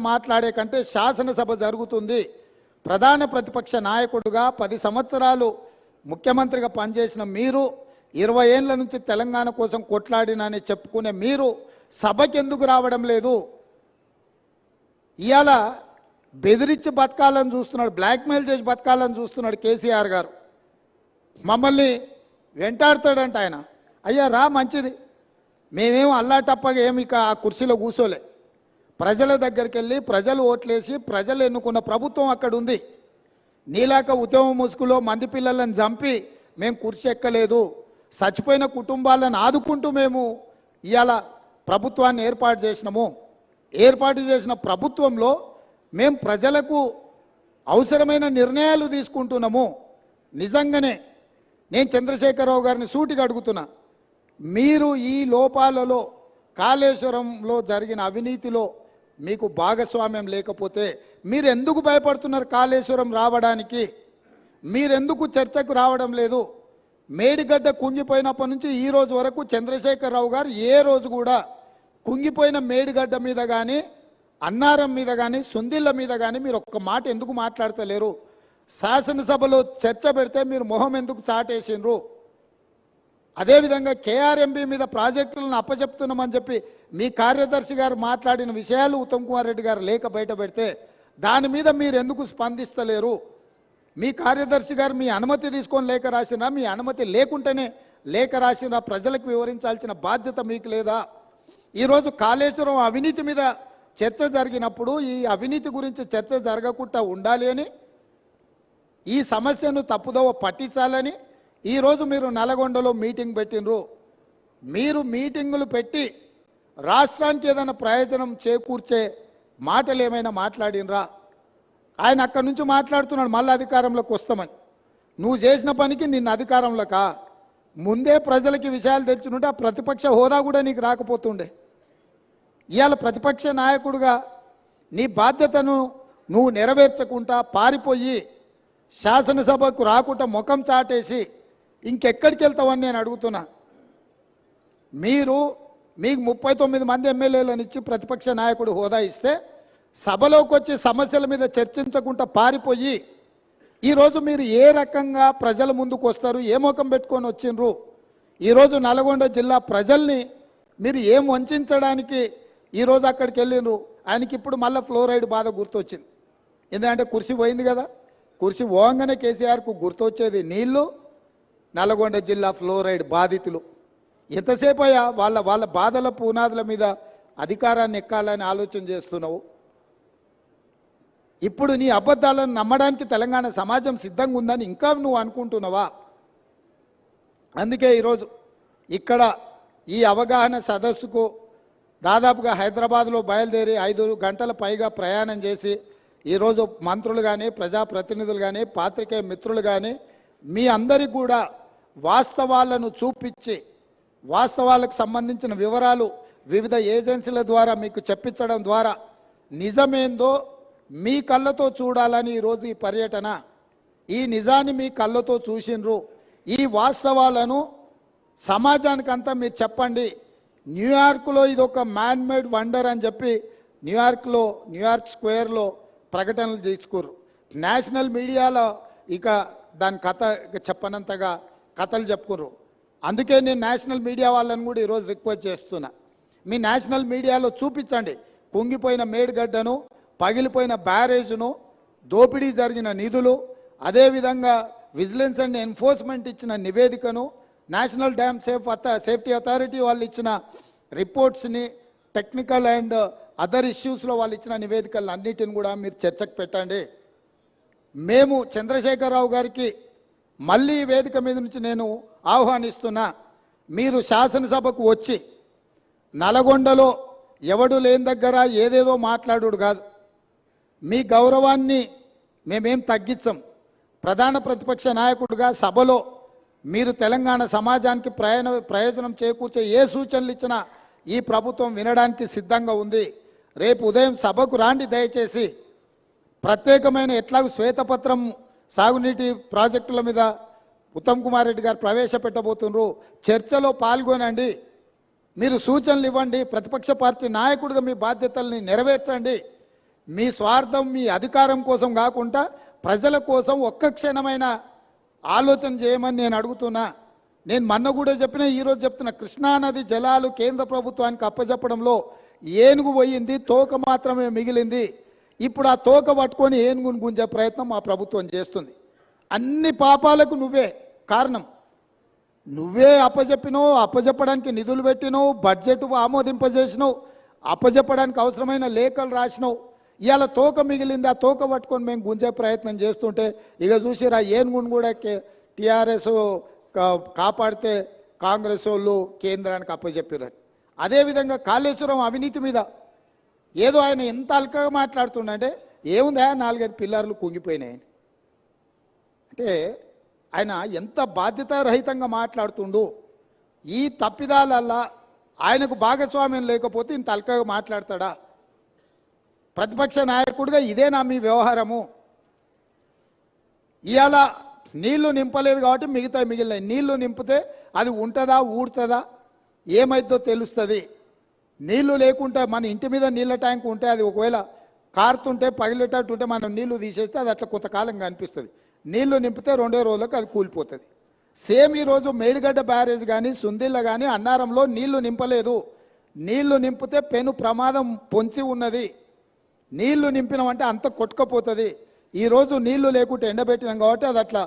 మాట్లాడే కంటే శాసనసభ జరుగుతుంది. ప్రధాన ప్రతిపక్ష నాయకుడిగా 10 సంవత్సరాలు ముఖ్యమంత్రిగా పనిచేసిన మీరు 20 ఏళ్ల నుంచి తెలంగాణ కోసం కొట్లాడినని చెప్పుకునే మీరు సభకి ఎందుకు రావడం లేదు? ఇయాల బెదిరించి బతకాలని చూస్తున్నాడు, బ్లాక్మెయిల్ చేసి బతకాలని చూస్తున్నాడు కేసీఆర్ గారు. మమ్మల్ని వెంటాడుతాడంట ఆయన. అయ్యా రా, మంచిది, మేమేం అల్లాటప్పగా ఏమి ఇక ఆ కుర్చీలో కూర్చోలే. ప్రజల దగ్గరికి వెళ్ళి ప్రజలు ఓట్లేసి ప్రజలు ఎన్నుకున్న ప్రభుత్వం అక్కడ ఉంది. నీలాక ఉద్యమ ముసుగులో మంది పిల్లలను చంపి మేము కుర్చీ ఎక్కలేదు. చచ్చిపోయిన కుటుంబాలను ఆదుకుంటూ మేము ఇవాళ ప్రభుత్వాన్ని ఏర్పాటు చేసినాము. ఏర్పాటు చేసిన ప్రభుత్వంలో మేము ప్రజలకు అవసరమైన నిర్ణయాలు తీసుకుంటున్నాము. నిజంగానే నేను చంద్రశేఖరరావు గారిని సూటిగా అడుగుతున్నా, మీరు ఈ లోపాలలో కాళేశ్వరంలో జరిగిన అవినీతిలో మీకు భాగస్వామ్యం లేకపోతే మీరు ఎందుకు భయపడుతున్నారు? కాళేశ్వరం రావడానికి మీరెందుకు చర్చకు రావడం లేదు? మేడిగడ్డ కుంగిపోయినప్పటి నుంచి ఈ రోజు వరకు చంద్రశేఖరరావు గారు ఏ రోజు కూడా కుంగిపోయిన మేడిగడ్డ మీద కానీ అన్నారం మీద కానీ సుందిళ్ళ మీద కానీ మీరు ఒక్క మాట ఎందుకు మాట్లాడతలేరు? శాసనసభలో చర్చ పెడితే మీరు మొహం ఎందుకు చాటేసిండ్రు? అదేవిధంగా కేఆర్ఎంబీ మీద ప్రాజెక్టులను అప్పచెప్తున్నామని చెప్పి మీ కార్యదర్శి గారు మాట్లాడిన విషయాలు ఉత్తమ్ కుమార్ రెడ్డి గారు లేఖ బయట పెడితే దాని మీద మీరు ఎందుకు స్పందిస్తలేరు? మీ కార్యదర్శి గారు మీ అనుమతి తీసుకొని లేఖ రాసినా, మీ అనుమతి లేకుంటేనే లేఖ రాసినా ప్రజలకు వివరించాల్సిన బాధ్యత మీకు లేదా? ఈరోజు కాళేశ్వరం అవినీతి మీద చర్చ జరిగినప్పుడు ఈ అవినీతి గురించి చర్చ జరగకుండా ఉండాలి అని, ఈ సమస్యను తప్పుదోవ పట్టించాలని ఈరోజు మీరు నల్గొండలో మీటింగ్ పెట్టినరు. మీరు మీటింగులు పెట్టి రాష్ట్రానికి ఏదైనా ప్రయోజనం చేకూర్చే మాటలు ఏమైనా మాట్లాడినరా? ఆయన అక్కడి నుంచి మాట్లాడుతున్నాడు మళ్ళీ అధికారంలోకి వస్తామని. నువ్వు చేసిన పనికి నిన్న అధికారంలోకా? ముందే ప్రజలకి విషయాలు తెచ్చుంటే ఆ ప్రతిపక్ష హోదా కూడా నీకు రాకపోతుండే. ఇవాళ ప్రతిపక్ష నాయకుడిగా నీ బాధ్యతను నువ్వు నెరవేర్చకుండా పారిపోయి శాసనసభకు రాకుండా ముఖం చాటేసి ఇంకెక్కడికి వెళ్తావని నేను అడుగుతున్నా. మీకు 39 మంది ఎమ్మెల్యేలను ఇచ్చి ప్రతిపక్ష నాయకుడు హోదా ఇస్తే సభలోకి వచ్చి సమస్యల మీద చర్చించకుండా పారిపోయి ఈరోజు మీరు ఏ రకంగా ప్రజల ముందుకు వస్తారు? ఏ ముఖం పెట్టుకొని వచ్చిండ్రు? ఈరోజు నల్గొండ జిల్లా ప్రజల్ని మీరు ఏం వంచడానికి ఈరోజు అక్కడికి వెళ్ళిండ్రు? ఆయనకి ఇప్పుడు మళ్ళీ ఫ్లోరైడ్ బాధ గుర్తొచ్చింది. ఎందుకంటే కుర్చీ పోయింది కదా. కుర్చీ పోగానే కేసీఆర్కు గుర్తొచ్చేది నీళ్లు, నల్గొండ జిల్లా ఫ్లోరైడ్ బాధితులు. ఎంతసేపు అయ్యా వాళ్ళ బాధల పునాదుల మీద అధికారాన్ని ఎక్కాలని ఆలోచన చేస్తున్నావు? ఇప్పుడు నీ అబద్ధాలను నమ్మడానికి తెలంగాణ సమాజం సిద్ధంగా ఉందని ఇంకా నువ్వు అనుకుంటున్నావా? అందుకే ఈరోజు ఇక్కడ ఈ అవగాహన సదస్సుకు దాదాపుగా హైదరాబాద్లో బయలుదేరి 5 గంటల పైగా ప్రయాణం చేసి ఈరోజు మంత్రులు కానీ ప్రజాప్రతినిధులు కానీ పాత్రికేయ మిత్రులు కానీ మీ అందరికీ కూడా వాస్తవాలను చూపించి వాస్తవాలకు సంబంధించిన వివరాలు వివిధ ఏజెన్సీల ద్వారా మీకు చెప్పించడం ద్వారా నిజమేందో మీ కళ్ళతో చూడాలని ఈరోజు ఈ పర్యటన. ఈ నిజాన్ని మీ కళ్ళతో చూసిండ్రు. ఈ వాస్తవాలను సమాజానికంతా మీరు చెప్పండి. న్యూయార్క్లో ఇది ఒక మ్యాన్మేడ్ వండర్ అని చెప్పి న్యూయార్క్ స్క్వేర్లో ప్రకటనలు తీసుకుర్రు. నేషనల్ మీడియాలో ఇక దాని కథ చెప్పనంతగా కథలు చెప్పుకుర్రు. అందుకే నేను నేషనల్ మీడియా వాళ్ళని కూడా ఈరోజు రిక్వెస్ట్ చేస్తున్నా, మీ నేషనల్ మీడియాలో చూపించండి కుంగిపోయిన మేడిగడ్డను, పగిలిపోయిన బ్యారేజ్ను, దోపిడీ జరిగిన నిధులు, అదేవిధంగా విజిలెన్స్ అండ్ ఎన్ఫోర్స్మెంట్ ఇచ్చిన నివేదికను, నేషనల్ డ్యామ్ సేఫ్టీ అథారిటీ వాళ్ళు ఇచ్చిన రిపోర్ట్స్ని, టెక్నికల్ అండ్ అదర్ ఇష్యూస్లో వాళ్ళు ఇచ్చిన నివేదికలను అన్నిటిని కూడా మీరు చర్చకు పెట్టండి. మేము చంద్రశేఖరరావు గారికి మళ్ళీ ఈ వేదిక మీద నుంచి నేను ఆహ్వానిస్తున్నా, మీరు శాసనసభకు వచ్చి నల్గొండలో ఎవడు లేని దగ్గర ఏదేదో మాట్లాడుడు కాదు. మీ గౌరవాన్ని మేమేం తగ్గించం. ప్రధాన ప్రతిపక్ష నాయకుడిగా సభలో మీరు తెలంగాణ సమాజానికి ప్రయోజనం చేకూర్చే ఏ సూచనలు ఇచ్చినా ఈ ప్రభుత్వం వినడానికి సిద్ధంగా ఉంది. రేపు ఉదయం సభకు రాండి దయచేసి. ప్రత్యేకమైన ఎట్లాగూ శ్వేతపత్రం సాగునీటి ప్రాజెక్టుల మీద ఉత్తమ్ కుమార్ రెడ్డి గారు ప్రవేశపెట్టబోతున్నారు. చర్చలో పాల్గొనండి, మీరు సూచనలు ఇవ్వండి, ప్రతిపక్ష పార్టీ నాయకుడిగా మీ బాధ్యతల్ని నెరవేర్చండి. మీ స్వార్థం మీ అధికారం కోసం కాకుండా ప్రజల కోసం ఒక్క క్షణమైన ఆలోచన చేయమని నేను అడుగుతున్నా. నేను మొన్న కూడా చెప్పిన, ఈరోజు చెప్తున్నా, కృష్ణానది జలాలు కేంద్ర ప్రభుత్వానికి అప్పచెప్పడంలో ఏనుగు పోయింది, తోక మాత్రమే మిగిలింది. ఇప్పుడు ఆ తోక పట్టుకొని ఏనుగును గుంజే ప్రయత్నం మా ప్రభుత్వం చేస్తుంది. అన్ని పాపాలకు నువ్వే కారణం. నువ్వే అప్పచెప్పినావు, అప్పచెప్పడానికి నిధులు పెట్టినావు, బడ్జెట్ ఆమోదింపజేసినావు, అప్పచెప్పడానికి అవసరమైన లేఖలు రాసినావు. ఇవాళ తోక మిగిలింది, ఆ తోక పట్టుకొని మేము గుంజే ప్రయత్నం చేస్తుంటే ఇక చూసిరా ఏనుగును కూడా టీఆర్ఎస్ కాపాడితే కాంగ్రెస్ వాళ్ళు కేంద్రానికి అప్పచెప్పారు. అదేవిధంగా కాళేశ్వరం అవినీతి మీద ఏదో ఆయన ఎంత అల్కగా మాట్లాడుతుండే, ఏముందా 4-5 పిల్లర్లు కుంగిపోయినాయని. అంటే ఆయన ఎంత బాధ్యతారహితంగా మాట్లాడుతుండు. ఈ తప్పిదాలల్లా ఆయనకు భాగస్వామ్యం లేకపోతే ఇంత అల్కగా మాట్లాడతాడా? ప్రతిపక్ష నాయకుడిగా ఇదేనా మీ వ్యవహారము? ఇవాళ నీళ్లు నింపలేదు కాబట్టి మిగతా మిగిలినాయి. నీళ్లు నింపితే అది ఉంటుందా, ఊడుతుందా, ఏమైద్దో తెలుస్తుంది. నీళ్లు లేకుంటే మన ఇంటి మీద నీళ్ళ ట్యాంక్ ఉంటే అది ఒకవేళ కారుతుంటే పగిలేటట్టు ఉంటే మనం నీళ్లు తీసేస్తే అది అట్లా కొంతకాలంగా అనిపిస్తుంది. నీళ్లు నింపితే 2 రోజులకు అది కూలిపోతుంది. సేమ్ ఈరోజు మేడిగడ్డ బ్యారేజ్ కానీ సుందిళ్ళ కానీ అన్నారంలో నీళ్లు నింపలేదు. నీళ్లు నింపితే పెను ప్రమాదం పొంచి ఉన్నది. నీళ్లు నింపినామంటే అంత కొట్టుకపోతుంది. ఈరోజు నీళ్లు లేకుంటే ఎండబెట్టినాం కాబట్టి అది అట్లా